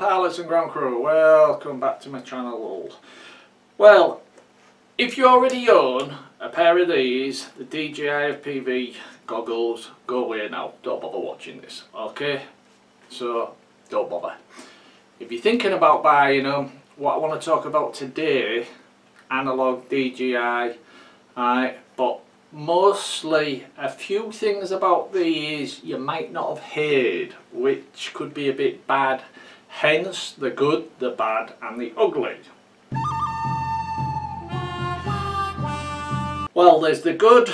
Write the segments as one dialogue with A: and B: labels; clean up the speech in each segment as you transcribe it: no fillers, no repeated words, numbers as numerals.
A: pilots and ground crew, welcome back to my channel. Well, if you already own a pair of these, the DJI FPV goggles, go away now, don't bother watching this, okay? So, don't bother. If you're thinking about buying them, what I want to talk about today, analog DJI, but mostly a few things about these you might not have heard, which could be a bit bad, hence the good, the bad and the ugly. Well, there's the good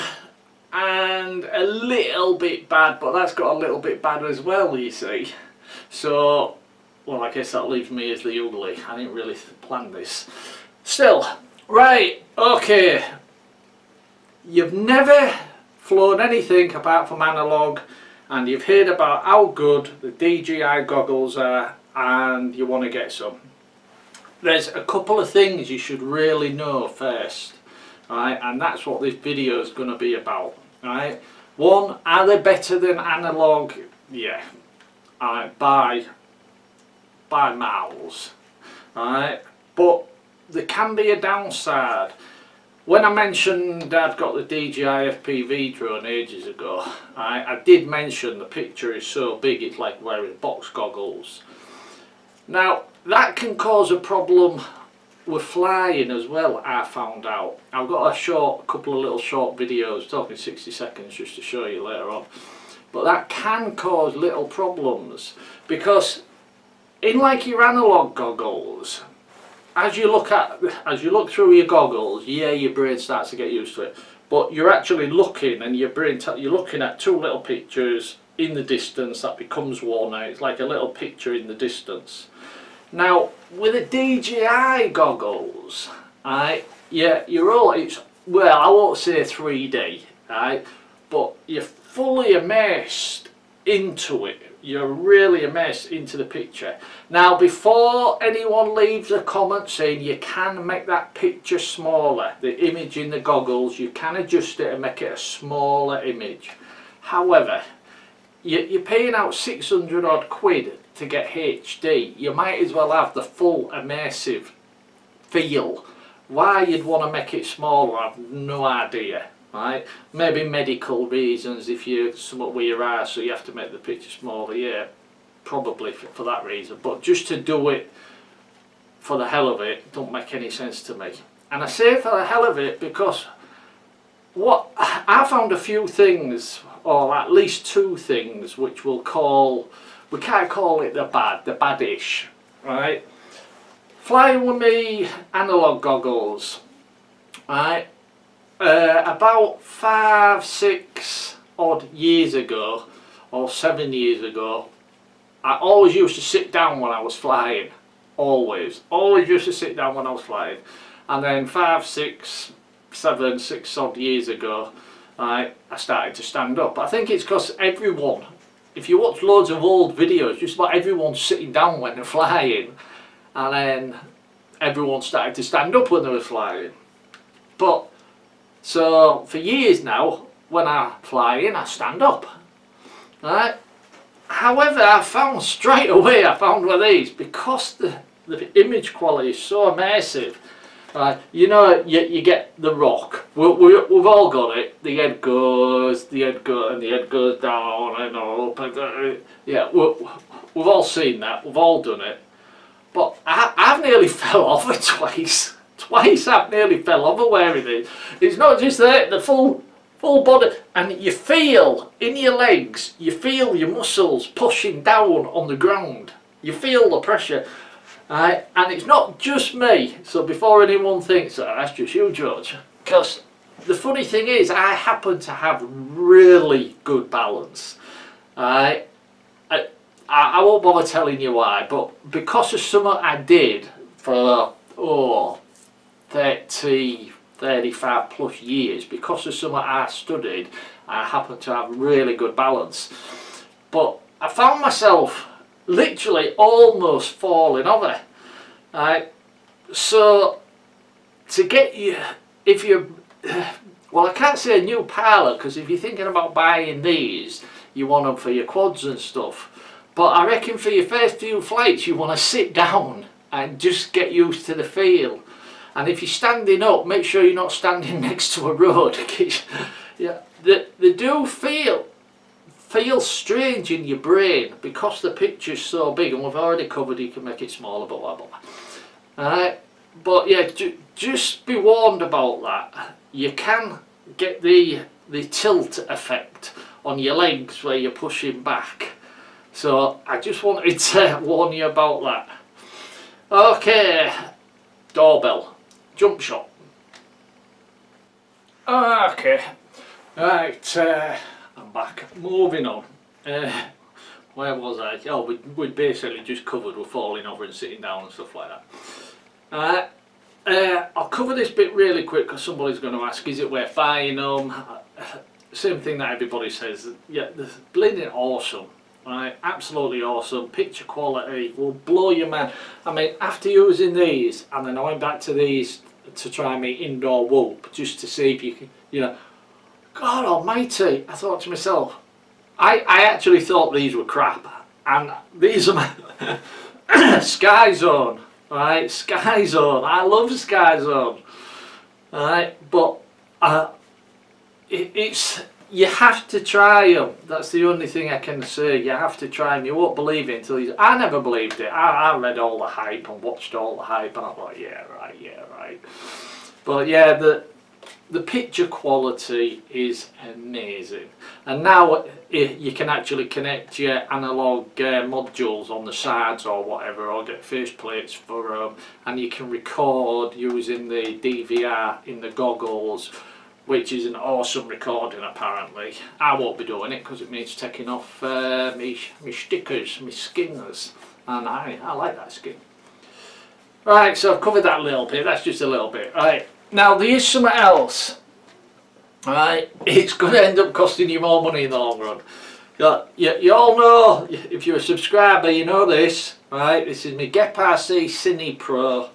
A: and a little bit bad, but that's got a little bit bad as well, you see. So, well, I guess that leaves me as the ugly. I didn't really plan this. Still, right, okay. You've never flown anything apart from analog, and you've heard about how good the DJI goggles are, and you want to get some. There's a couple of things you should really know first, right? And that's what this video is going to be about, right? One, are they better than analog? Yeah, by miles, right? But there can be a downside. When I mentioned I've got the DJI FPV drone ages ago, I did mention the picture is so big it's like wearing box goggles. Now that can cause a problem with flying as well, I found out. I've got a couple of little short videos, talking 60 seconds just to show you later on. But that can cause little problems because in like your analog goggles, as you look through your goggles, yeah, your brain starts to get used to it, but you're actually looking, and your brain you're looking at two little pictures in the distance that becomes one. Now it's like a little picture in the distance. Now with the DJI goggles, yeah, you're all, it's, well, I won't say 3D, but you're fully immersed into it. You're really immersed into the picture. Now before anyone leaves a comment saying you can make that picture smaller, the image in the goggles, you can adjust it and make it a smaller image. However, you're paying out 600 odd quid to get HD. You might as well have the full immersive feel. Why you'd want to make it smaller, I have no idea. Right? Maybe medical reasons, if you're somewhat where you are, so you have to make the picture smaller, yeah, probably for that reason. But just to do it for the hell of it, don't make any sense to me. And I say for the hell of it because what I found a few things, or at least two things, which we'll call, we can't call it the badish, right? Flying with me analog goggles, right? About 5, 6 odd years ago, or 7 years ago, I always used to sit down when I was flying. Always used to sit down when I was flying. And then 5, 6, 7, 6 odd years ago, I started to stand up. I think it's because everyone, if you watch loads of old videos, just about everyone's sitting down when they're flying, and then everyone started to stand up when they were flying. But so for years now, when I'm flying, I stand up, right? However, I found straight away, with these, because the image quality is so immersive, right? You know, you get the rock. We've all got it. The head goes, and the head goes down and up. And, yeah, we've all seen that. We've all done it. But I've nearly fell off it twice. Twice I've nearly fell over wearing it. It's not just the full body, and you feel in your legs, you feel your muscles pushing down on the ground. You feel the pressure, and it's not just me. So before anyone thinks that's just you, George, because the funny thing is I happen to have really good balance. I won't bother telling you why, but because of something I did for 30, 35 plus years, because of something I studied, I happen to have really good balance. But I found myself literally almost falling over. So to get you, if you're, well, I can't say a new pilot, because if you're thinking about buying these, you want them for your quads and stuff. But I reckon for your first few flights you want to sit down and just get used to the feel. And if you're standing up, make sure you're not standing next to a road. Yeah, they do feel strange in your brain because the picture's so big, and we've already covered you can make it smaller, but blah blah blah. Alright, but yeah, just be warned about that. You can get the tilt effect on your legs where you're pushing back. So I just wanted to warn you about that. Okay, doorbell, jump shot. Okay, right, I'm back. Moving on. Where was I? Oh, we basically just covered with falling over and sitting down and stuff like that. I'll cover this bit really quick because somebody's going to ask, is it worth buying them? Same thing that everybody says. Yeah, they're bleeding awesome. Right, absolutely awesome. Picture quality will blow your mind. I mean, after using these, and then I went back to these to try my indoor whoop just to see if you can, you know, God almighty, I thought to myself, I actually thought these were crap, and these are my Sky Zone, right? Sky Zone. I love Sky Zone, right? But it's. You have to try them. That's the only thing I can say. You have to try them. You won't believe it until you... I never believed it. I read all the hype and watched all the hype, and I thought, yeah, right. But yeah, the picture quality is amazing. And now you can actually connect your analog modules on the sides or whatever, or get face plates for them, and you can record using the DVR in the goggles, which is an awesome recording apparently. I won't be doing it because it means taking off me stickers, me skins, and I like that skin. Right, so I've covered that a little bit, that's just a little bit. Right, now there is something else. Right, it's going to end up costing you more money in the long run. You all know, if you're a subscriber, you know this. Right, this is my GimbalS Cine Pro.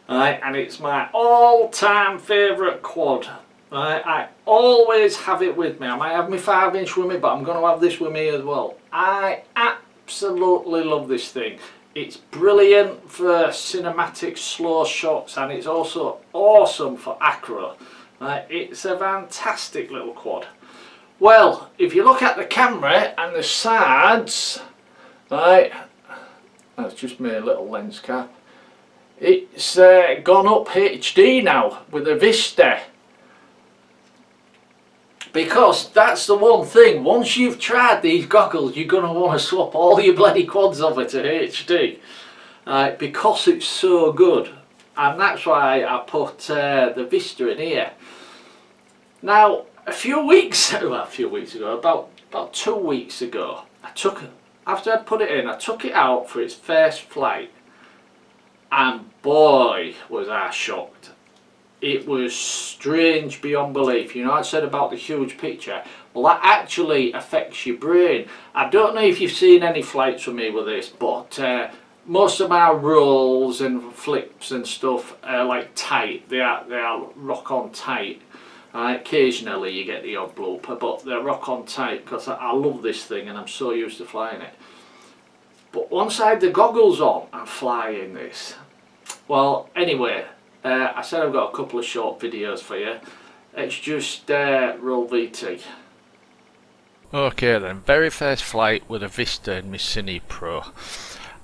A: Right, and it's my all-time favourite quad. Right, I always have it with me. I might have my 5-inch with me, but I'm going to have this with me as well. I absolutely love this thing. It's brilliant for cinematic slow shots, and it's also awesome for acro. Right, it's a fantastic little quad. Well, if you look at the camera and the sides, right, that's just my little lens cap. It's gone up HD now with the Vista. Because that's the one thing, once you've tried these goggles, you're going to want to swap all your bloody quads over to HD. Because it's so good. And that's why I put the Vista in here. Now, a few weeks ago, about 2 weeks ago, after I put it in, I took it out for its first flight. And boy, was I shocked. It was strange beyond belief. You know, I said about the huge picture. Well, that actually affects your brain. I don't know if you've seen any flights with me with this, but most of my rolls and flips and stuff are like tight. They are rock on tight. Occasionally you get the odd blooper, but they're rock on tight because I love this thing and I'm so used to flying it. But once I had the goggles on, I'm flying this. Well, anyway. I said I've got a couple of short videos for you. Let's just roll VT. Okay then, very first flight with a Vista in my Cine Pro,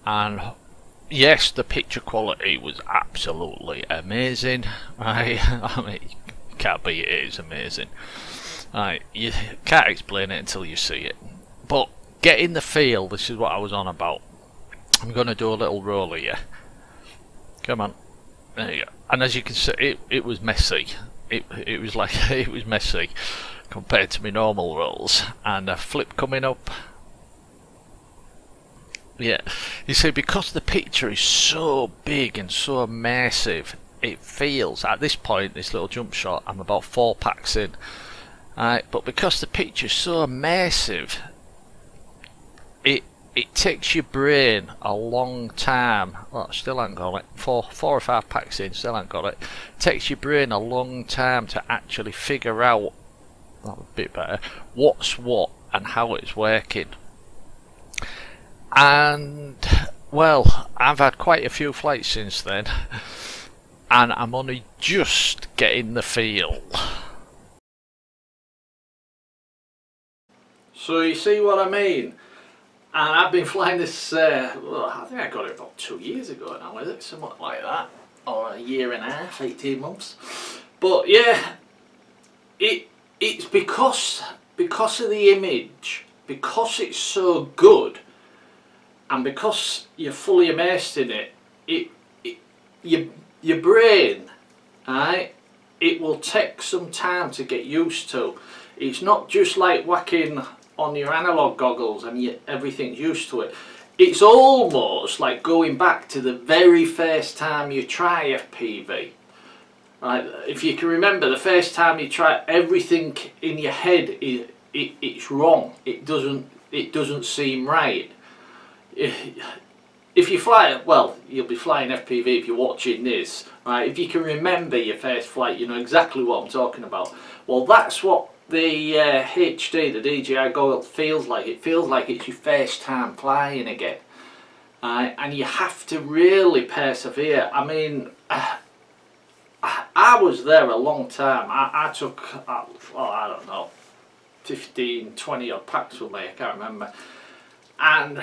A: and yes, the picture quality was absolutely amazing. I mean, you can't beat it, it's amazing. You can't explain it until you see it. But getting the feel, this is what I was on about. I'm going to do a little roll here. Come on. There you go. And as you can see, it was messy. It was like it was messy compared to my normal rolls. And a flip coming up. Yeah, you see, because the picture is so big and so immersive, it feels at this point, this little jump shot, I'm about 4 packs in. But because the picture is so immersive, it takes your brain a long time. Well, still haven't got it. 4 or 5 packs in, still haven't got it. It takes your brain a long time to actually figure out, a bit better, what's what and how it's working.
B: And well, I've had quite a few flights since then, and I'm only just getting the feel.
A: So you see what I mean? And I've been flying this, well, I think I got it about 2 years ago now, is it? Something like that. Or a year and a half, 18 months. But yeah, it's because of the image, because it's so good, and because you're fully immersed in it, your brain, right, it will take some time to get used to. It's not just like whacking on your analog goggles and everything's used to it. It's almost like going back to the very first time you try FPV. Right? If you can remember, the first time you try, everything in your head it's wrong. It doesn't seem right. If you fly, well, you'll be flying FPV if you're watching this, right? If you can remember your first flight, you know exactly what I'm talking about. Well, that's what the HD, the DJI Goggles feels like. It feels like it's your first time flying again, and you have to really persevere. I mean, I was there a long time. I took, well, I don't know, 15, 20 odd packs with me, I can't remember. And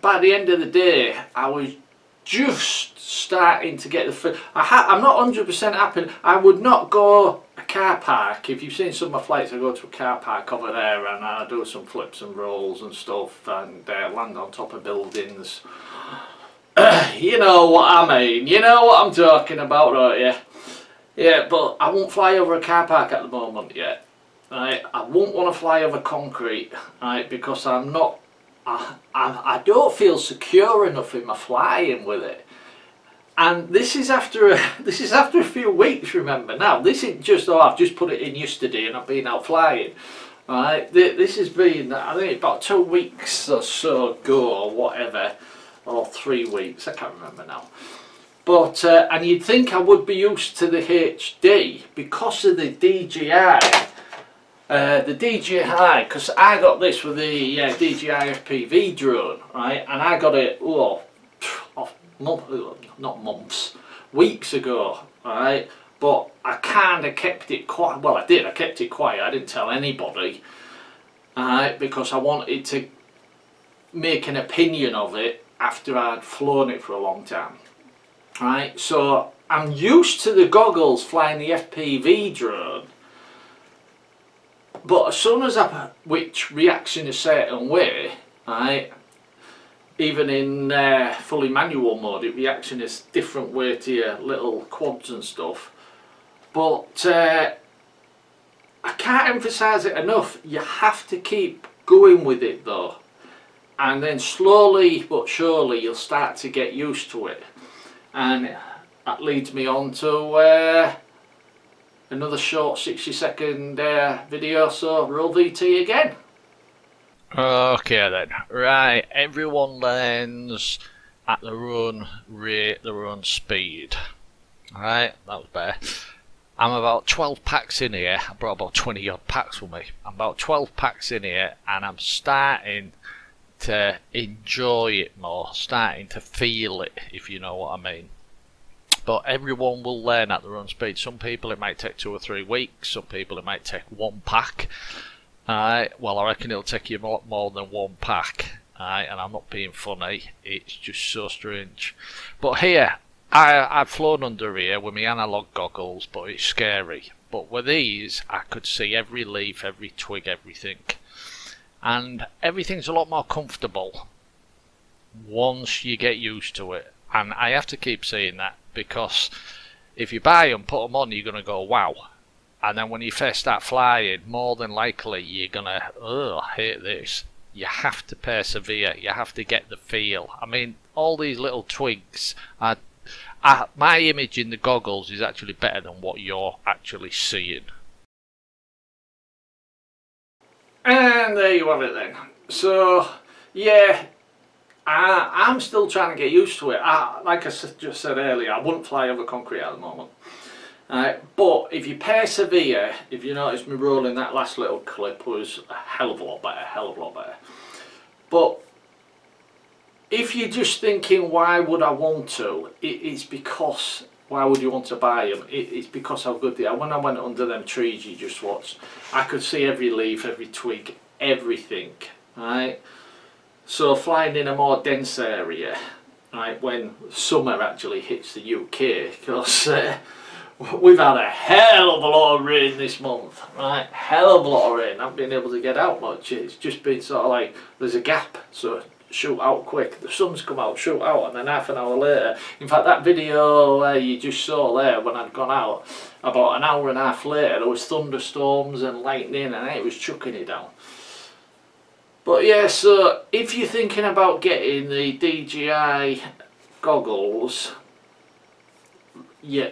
A: by the end of the day, I was just starting to get the feel. I'm not 100% happy. I would not go a car park. If you've seen some of my flights, I go to a car park over there and I do some flips and rolls and stuff and land on top of buildings. You know what I mean. You know what I'm talking about, don't you? Yeah, but I won't fly over a car park at the moment yet. Right? I won't want to fly over concrete, right? Because I'm not. I don't feel secure enough in my flying with it, and this is after a few weeks. Remember, now this isn't just, oh, I've just put it in yesterday and I've been out flying. Right, this has been, I think, about 2 weeks or so ago, or whatever, or 3 weeks. I can't remember now. But and you'd think I would be used to the HD because of the DJI. The DJI, because I got this with the DJI FPV drone, right, and I got it, not months, weeks ago, right, but I kind of kept it quiet. Well, I did, I kept it quiet, I didn't tell anybody, because I wanted to make an opinion of it after I'd flown it for a long time, right. So I'm used to the goggles flying the FPV drone. But as soon as which reacts in a certain way, right, even in fully manual mode, it reacts in a different way to your little quads and stuff. But I can't emphasise it enough, you have to keep going with it though. And then slowly but surely you'll start to get used to it. And that leads me on to another short 60-second video, so roll VT again.
B: Okay then, right, everyone learns at their own rate, their own speed. Alright, that was better. I'm about 12 packs in here. I brought about 20 odd packs with me. I'm about 12 packs in here and I'm starting to enjoy it more, starting to feel it, if you know what I mean. But everyone will learn at their own speed. Some people it might take 2 or 3 weeks, some people it might take 1 pack. Well, I reckon it'll take you a lot more than 1 pack. And I'm not being funny, it's just so strange. But here, I've flown under here with my analog goggles, but it's scary. But with these, I could see every leaf, every twig, everything. And everything's a lot more comfortable once you get used to it. And I have to keep saying that, because if you buy them, put them on, you're going to go, wow. And then when you first start flying, more than likely you're going to, oh, I hate this. You have to persevere, you have to get the feel. I mean, all these little twigs, my image in the goggles is actually better than what you're actually seeing.
A: And there you have it then. So, yeah, I'm still trying to get used to it. Like I just said earlier, I wouldn't fly over concrete at the moment. But if you persevere, if you notice me rolling that last little clip was a hell of a lot better, But if you're just thinking why would I want to, it's because, why would you want to buy them? It's because how good they are. When I went under them trees you just watched, I could see every leaf, every twig, everything, right? So flying in a more dense area, right, when summer actually hits the UK, because we've had a hell of a lot of rain this month, right? Hell of a lot of rain. I haven't been able to get out much. It's just been sort of like there's a gap, so shoot out quick. The sun's come out, shoot out, and then half an hour later. In fact, that video you just saw there when I'd gone out, about an hour and a half later, there was thunderstorms and lightning, and it was chucking it down. But yeah, so if you're thinking about getting the DJI goggles, yeah,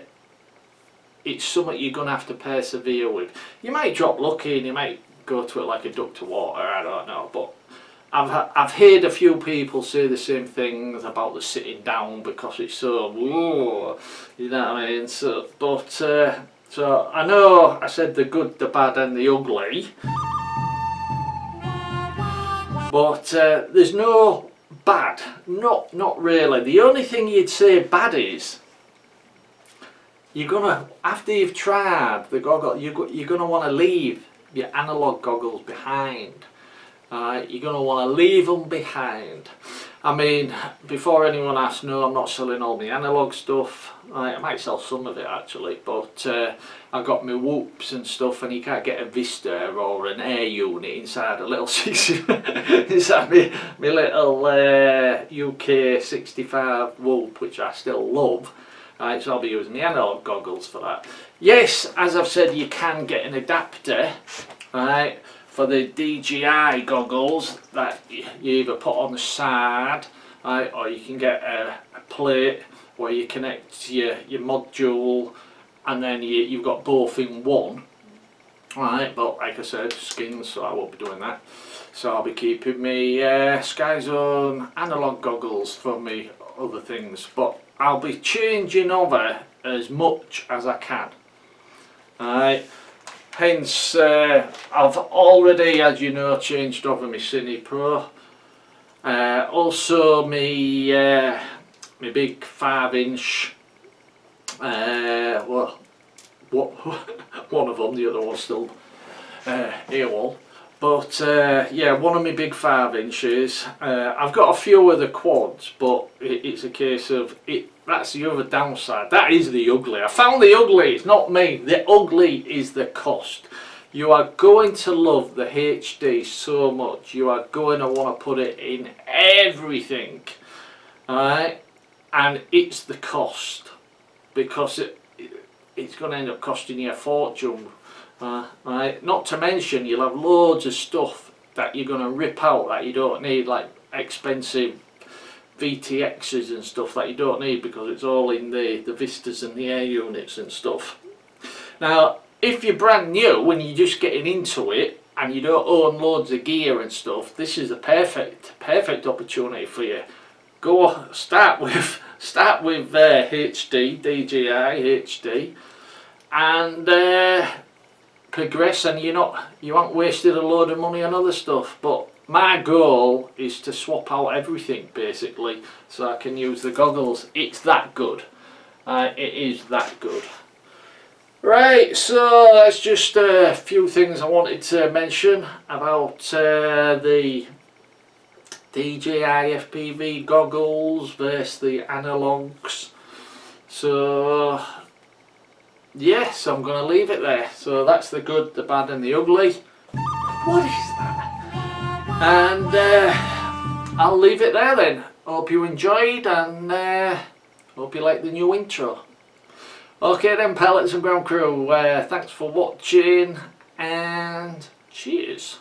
A: it's something you're going to have to persevere with. You might drop lucky and you might go to it like a duck to water, I don't know, but I've heard a few people say the same things about the sitting down because it's so, whoa, you know what I mean? So, but, so I know I said the good, the bad and the ugly, but there's no bad, not really. The only thing you'd say bad is, you're gonna, after you've tried the goggle, you're gonna want to leave your analog goggles behind. You're going to want to leave them behind. I mean, before anyone asks, no, I'm not selling all the analog stuff. I might sell some of it actually, but I've got my whoops and stuff, and you can't get a Vista or an air unit inside a little inside my little UK 65 whoop, which I still love. Right, so I'll be using the analog goggles for that. Yes, as I've said, you can get an adapter, right, for the DJI goggles that you either put on the side, right, or you can get a plate where you connect your module, and then you've got both in one. Right, but like I said, skins, so I won't be doing that. So I'll be keeping my Sky Zone analog goggles for me other things, but I'll be changing over as much as I can. Alright, hence I've already, as you know, changed over my Cine Pro. Also my big 5-inch, well, one of them, the other one's still AWOL. But yeah, one of my big 5-inches. I've got a few of the quads, but it's a case of that's the other downside. That is the ugly. I found the ugly. It's not me. The ugly is the cost. You are going to love the HD so much. You are going to want to put it in everything, alright? And it's the cost, because it's going to end up costing you a fortune. Right? Not to mention you'll have loads of stuff that you're going to rip out that you don't need, like expensive VTXs and stuff that you don't need, because it's all in the Vistas and the air units and stuff. Now if you're brand new and you're just getting into it and you don't own loads of gear and stuff, this is a perfect opportunity for you. Go start with HD, DJI HD, and progress, and you haven't wasted a load of money on other stuff. But my goal is to swap out everything basically, so I can use the goggles. It's that good. It is that good. Right, so that's just a few things I wanted to mention about the DJI FPV goggles versus the analogs. So yes, I'm going to leave it there. So that's the good, the bad and the ugly. What is that? And I'll leave it there then. Hope you enjoyed, and hope you like the new intro. Okay then, pellets and ground crew, thanks for watching, and cheers.